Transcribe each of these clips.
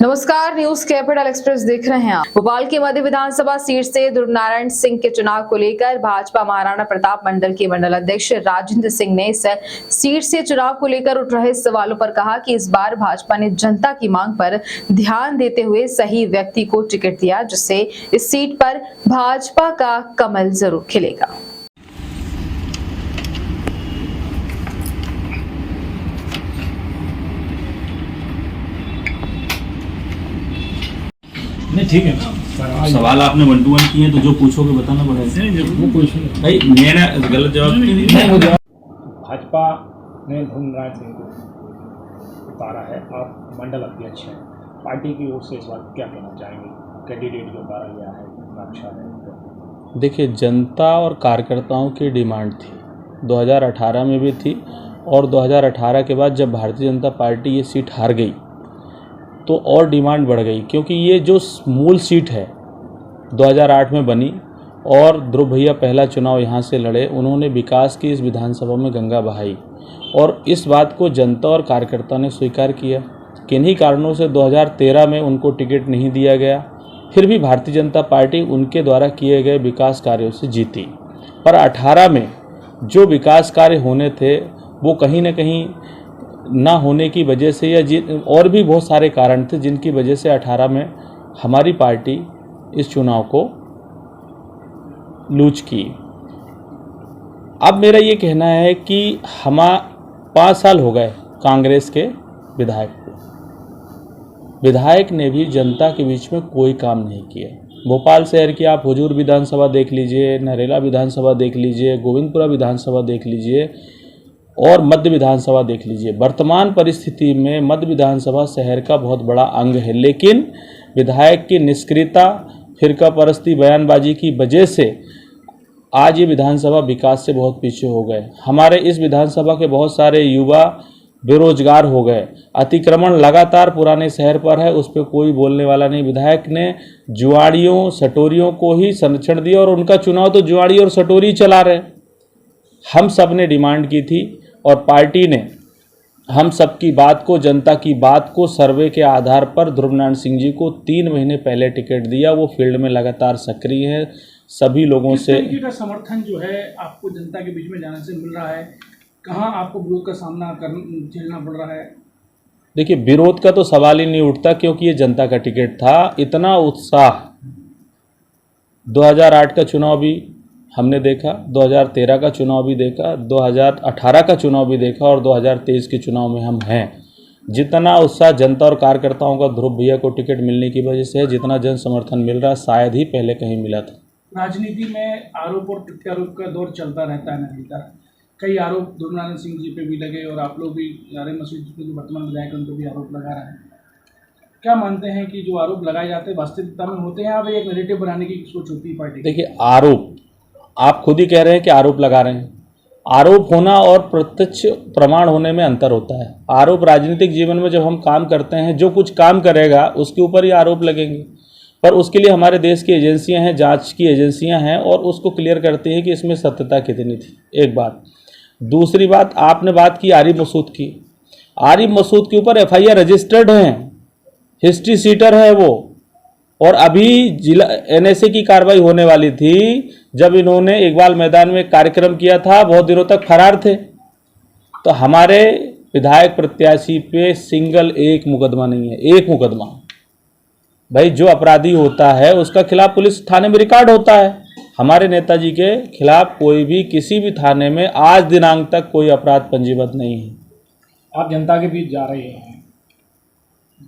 नमस्कार, news capital express देख रहे हैं आप। भोपाल की मध्य विधानसभा सीट से ध्रुव नारायण सिंह के चुनाव को लेकर भाजपा महाराणा प्रताप मंडल के मंडल अध्यक्ष राजेंद्र सिंह ने इस सीट से चुनाव को लेकर उठ रहे सवालों पर कहा कि इस बार भाजपा ने जनता की मांग पर ध्यान देते हुए सही व्यक्ति को टिकट दिया, जिससे इस सीट पर भाजपा का कमल जरूर खिलेगा। नहीं ठीक है ना, सवाल आपने 1 to 1 किए तो जो पूछोगे बताना पड़ेगा। नहीं वो क्वेश्चन भाई मैंने गलत जवाब नहीं दिया। भाजपा ने ध्रुव नारायण सिंह को उतारा है, आप मंडल अध्यक्ष हैं, पार्टी की ओर से इस बार क्या कहना चाहेंगे? कैंडिडेट जो उतारा गया है कितना अच्छा है? देखिए, जनता और कार्यकर्ताओं की डिमांड थी, 2018 में भी थी और 2018 के बाद जब भारतीय जनता पार्टी ये सीट हार गई तो और डिमांड बढ़ गई, क्योंकि ये जो मूल सीट है 2008 में बनी और ध्रुव भैया पहला चुनाव यहाँ से लड़े, उन्होंने विकास की इस विधानसभा में गंगा बहाई और इस बात को जनता और कार्यकर्ता ने स्वीकार किया। किन्हीं कारणों से 2013 में उनको टिकट नहीं दिया गया, फिर भी भारतीय जनता पार्टी उनके द्वारा किए गए विकास कार्यों से जीती। पर 18 में जो विकास कार्य होने थे वो कहीं न कहीं ना होने की वजह से या और भी बहुत सारे कारण थे जिनकी वजह से 18 में हमारी पार्टी इस चुनाव को लूज की। अब मेरा ये कहना है कि 5 साल हो गए कांग्रेस के विधायक ने भी जनता के बीच में कोई काम नहीं किया। भोपाल शहर की आप हुजूर विधानसभा देख लीजिए, नरेला विधानसभा देख लीजिए, गोविंदपुरा विधानसभा देख लीजिए और मध्य विधानसभा देख लीजिए। वर्तमान परिस्थिति में मध्य विधानसभा शहर का बहुत बड़ा अंग है, लेकिन विधायक की निष्क्रियता, फिरका परस्ती, बयानबाजी की वजह से आज ये विधानसभा विकास से बहुत पीछे हो गए। हमारे इस विधानसभा के बहुत सारे युवा बेरोजगार हो गए। अतिक्रमण लगातार पुराने शहर पर है, उस पर कोई बोलने वाला नहीं। विधायक ने जुआड़ियों सटोरियों को ही संरक्षण दिया और उनका चुनाव तो जुआड़ी और सटोरी चला रहे। हम सब ने डिमांड की थी और पार्टी ने हम सब की बात को, जनता की बात को सर्वे के आधार पर ध्रुव नारायण सिंह जी को 3 महीने पहले टिकट दिया। वो फील्ड में लगातार सक्रिय हैं, सभी लोगों से। किस तरीके का समर्थन जो है आपको जनता के बीच में जाने से मिल रहा है? कहाँ आपको विरोध का सामना झेलना पड़ रहा है? देखिए, विरोध का तो सवाल ही नहीं उठता, क्योंकि ये जनता का टिकट था। इतना उत्साह 2008 का चुनाव भी हमने देखा, 2013 का चुनाव भी देखा, 2018 का चुनाव भी देखा और 2023 के चुनाव में हम हैं। जितना उत्साह जनता और कार्यकर्ताओं का ध्रुव भैया को टिकट मिलने की वजह से है, जितना जन समर्थन मिल रहा है शायद ही पहले कहीं मिला था। राजनीति में आरोप और प्रत्यारोप का दौर चलता रहता है नतीजा। कई आरोप ध्रुव नारायण सिंह जी पे भी लगे और आप लोग भी आर मसूद के जो वर्तमान विधायक उन पर भी आरोप लगा रहे हैं। क्या मानते हैं कि जो आरोप लगाए जाते हैं वास्तविकता में होते हैं या एक नैरेटिव बनाने की सोच होती है पार्टी? देखिए, आरोप आप खुद ही कह रहे हैं कि आरोप लगा रहे हैं। आरोप होना और प्रत्यक्ष प्रमाण होने में अंतर होता है। आरोप राजनीतिक जीवन में जब हम काम करते हैं, जो कुछ काम करेगा उसके ऊपर ही आरोप लगेंगे, पर उसके लिए हमारे देश की एजेंसियां हैं, जांच की एजेंसियां हैं और उसको क्लियर करती हैं कि इसमें सत्यता कितनी थी। एक बात। दूसरी बात, आपने बात की आरिफ मसूद की। आरिफ मसूद के ऊपर FIR रजिस्टर्ड हैं, हिस्ट्री सीटर है वो, और अभी जिला NSA की कार्रवाई होने वाली थी जब इन्होंने इकबाल मैदान में कार्यक्रम किया था। बहुत दिनों तक फरार थे। तो हमारे विधायक प्रत्याशी पे सिंगल एक मुकदमा नहीं है, एक मुकदमा। भाई, जो अपराधी होता है उसका खिलाफ पुलिस थाने में रिकॉर्ड होता है। हमारे नेताजी के खिलाफ कोई भी किसी भी थाने में आज दिनांक तक कोई अपराध पंजीबद्ध नहीं है। आप जनता के बीच जा रहे हैं,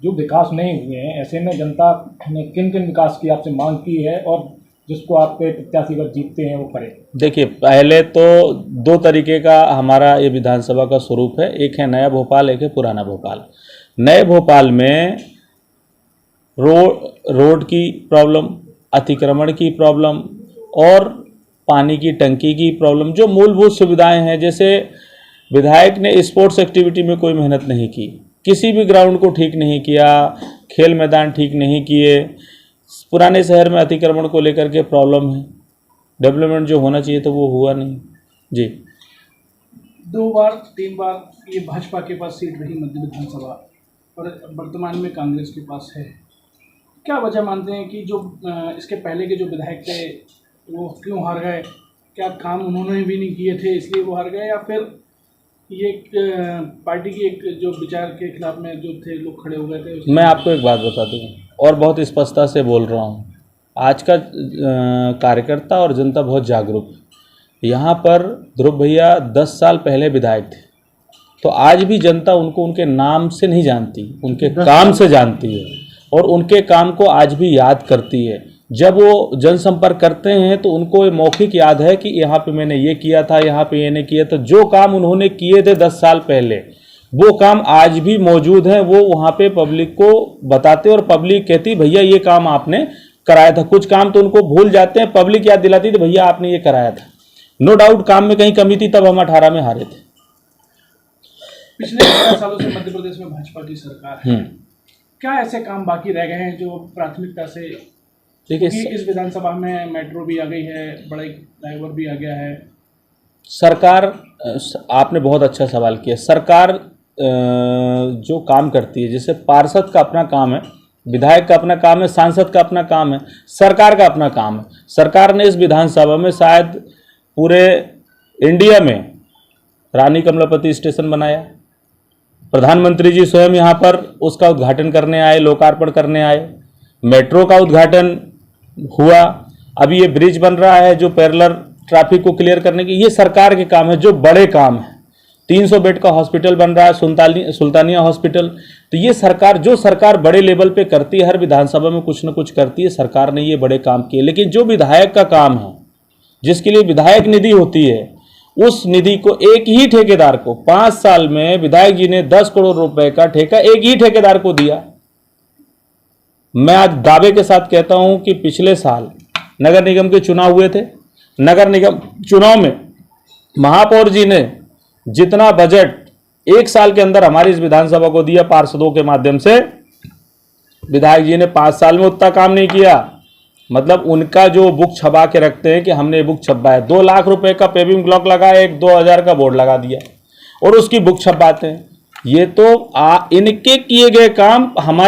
जो विकास नहीं हुए हैं, ऐसे में जनता ने किन किन विकास की आपसे मांग की है और जिसको आप पे प्रत्याशी अगर जीतते हैं वो करें? देखिए, पहले तो 2 तरीके का हमारा ये विधानसभा का स्वरूप है। एक है नया भोपाल, एक है पुराना भोपाल। नए भोपाल में रोड की प्रॉब्लम, अतिक्रमण की प्रॉब्लम और पानी की टंकी की प्रॉब्लम, जो मूलभूत सुविधाएं हैं। जैसे विधायक ने स्पोर्ट्स एक्टिविटी में कोई मेहनत नहीं की, किसी भी ग्राउंड को ठीक नहीं किया, खेल मैदान ठीक नहीं किए। पुराने शहर में अतिक्रमण को लेकर के प्रॉब्लम है, डेवलपमेंट जो होना चाहिए तो वो हुआ नहीं। जी, 2 बार 3 बार ये भाजपा के पास सीट रही मध्य विधानसभा, और वर्तमान में कांग्रेस के पास है। क्या वजह मानते हैं कि जो इसके पहले के जो विधायक थे वो क्यों हार गए? क्या काम उन्होंने भी नहीं किए थे इसलिए वो हार गए, या फिर ये पार्टी की एक जो विचार के खिलाफ में जो थे लोग खड़े हो गए थे? मैं आपको एक बात बता दूं और बहुत स्पष्टता से बोल रहा हूं, आज का कार्यकर्ता और जनता बहुत जागरूक है। यहाँ पर ध्रुव भैया 10 साल पहले विधायक थे, तो आज भी जनता उनको उनके नाम से नहीं जानती, उनके काम से जानती है और उनके काम को आज भी याद करती है। जब वो जनसंपर्क करते हैं तो उनको ये मौखिक याद है कि यहाँ पे मैंने ये किया था, यहाँ पे ये नहीं किया था। जो काम उन्होंने किए थे 10 साल पहले वो काम आज भी मौजूद है। वो वहाँ पे पब्लिक को बताते और पब्लिक कहती भैया ये काम आपने कराया था। कुछ काम तो उनको भूल जाते हैं, पब्लिक याद दिलाती थी भैया आपने ये कराया था। नो डाउट काम में कहीं कमी थी, तब हम 18 में हारे थे। पिछले 15 सालों से मध्य प्रदेश में भाजपा की सरकार है, क्या ऐसे काम बाकी रह गए हैं जो प्राथमिकता से? देखिए इस विधानसभा में मेट्रो भी आ गई है, बड़े फ्लाईओवर भी आ गया है। सरकार, आपने बहुत अच्छा सवाल किया। सरकार जो काम करती है, जैसे पार्षद का अपना काम है, विधायक का अपना काम है, सांसद का अपना काम है, सरकार का अपना काम है। सरकार ने इस विधानसभा में शायद पूरे इंडिया में रानी कमलापति स्टेशन बनाया। प्रधानमंत्री जी स्वयं यहाँ पर उसका उद्घाटन करने आए, लोकार्पण करने आए। मेट्रो का उद्घाटन हुआ। अभी ये ब्रिज बन रहा है जो पैरेलल ट्रैफिक को क्लियर करने की, ये सरकार के काम है जो बड़े काम है। 300 बेड का हॉस्पिटल बन रहा है, सुल्तानिया हॉस्पिटल। तो ये सरकार, जो सरकार बड़े लेवल पे करती है, हर विधानसभा में कुछ न कुछ करती है, सरकार ने ये बड़े काम किए। लेकिन जो विधायक का काम है, जिसके लिए विधायक निधि होती है, उस निधि को एक ही ठेकेदार को 5 साल में विधायक जी ने 10 करोड़ रुपए का ठेका एक ही ठेकेदार को दिया। मैं आज दावे के साथ कहता हूं कि पिछले साल नगर निगम के चुनाव हुए थे। नगर निगम चुनाव में महापौर जी ने जितना बजट 1 साल के अंदर हमारी इस विधानसभा को दिया पार्षदों के माध्यम से, विधायक जी ने 5 साल में उतना काम नहीं किया। मतलब उनका जो बुक छपा के रखते हैं कि हमने बुक छपवाया, 2 लाख रुपए का पेविंग ब्लॉक लगाया, एक 2000 का बोर्ड लगा दिया और उसकी बुक छपवाते हैं। ये तो इनके किए गए काम हमारे